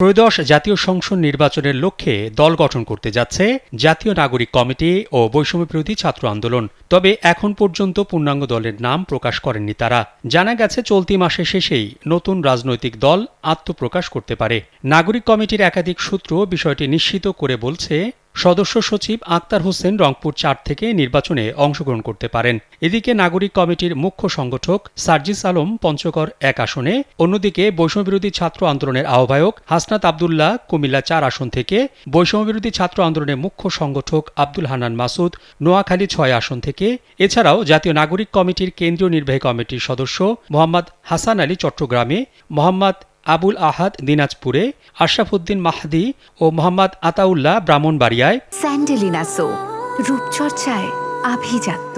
ত্রয়োদশ জাতীয় সংসদ নির্বাচনের লক্ষ্যে দল গঠন করতে যাচ্ছে জাতীয় নাগরিক কমিটি ও বৈষম্যবিরোধী ছাত্র আন্দোলন। তবে এখন পর্যন্ত পূর্ণাঙ্গ দলের নাম প্রকাশ করেননি তারা। জানা গেছে চলতি মাসের শেষেই নতুন রাজনৈতিক দল আত্মপ্রকাশ করতে পারে। নাগরিক কমিটির একাধিক সূত্র বিষয়টি নিশ্চিত করে বলছে, সদস্য সচিব আক্তার হোসেন রংপুর ৪ থেকে নির্বাচনে অংশগ্রহণ করতে পারেন। এদিকে নাগরিক কমিটির মুখ্য সংগঠক সার্জিস আলম পঞ্চগড় ১ আসনে, অন্যদিকে বৈষম্যবিরোধী ছাত্র আন্দোলনের আহ্বায়ক হাসনাত আবদুল্লাহ কুমিল্লা ৪ আসন থেকে, বৈষম্যবিরোধী ছাত্র আন্দোলনের মুখ্য সংগঠক আব্দুল হান্নান মাসুদ নোয়াখালী ৬ আসন থেকে, এছাড়াও জাতীয় নাগরিক কমিটির কেন্দ্রীয় নির্বাহী কমিটির সদস্য মোহাম্মদ হাসান আলী চট্টগ্রামে, মোহাম্মদ আবুল আহাদ দিনাজপুরে, আশরাফুদ্দিন মাহদি ও মোহাম্মদ আতাউল্লাহ ব্রাহ্মণবাড়িয়ায়, স্যান্ডেলিনা সো রূপচর্চায় আভিজাত্য,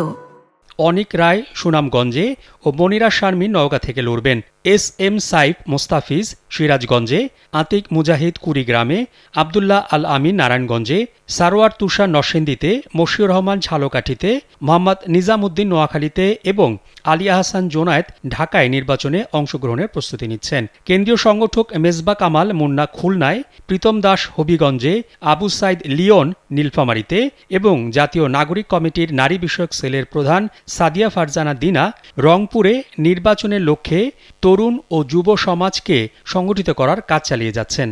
অনিক রায় সুনামগঞ্জে ও মনিরা শারমিন নওগাঁ থেকে লড়বেন। এস এম সাইফ মোস্তাফিজ সিরাজগঞ্জে, আতিক মুজাহিদ কুড়িগ্রামে, আবদুল্লাহ আল আমিন নারায়ণগঞ্জে, সারোয়ার তুষার নরসিংদীতে, মশিউর রহমান ঝালকাঠিতে, মোহাম্মদ নিজামুদ্দিন নোয়াখালীতে এবং আলী আহসান জোনায়েত ঢাকায় নির্বাচনে অংশগ্রহণের প্রস্তুতি নিচ্ছেন। কেন্দ্রীয় সংগঠক মেজবা কামাল মুন্না খুলনায়, প্রীতম দাস হবিগঞ্জে, আবু সাইদ লিওন নীলফামারীতে এবং জাতীয় নাগরিক কমিটির নারী বিষয়ক সেলের প্রধান সাদিয়া ফারজানা দিনা রংপুরে নির্বাচনের লক্ষ্যে তরুণ ও যুব সমাজকে সংগঠিত করার কাজ চালিয়ে যাচ্ছেন।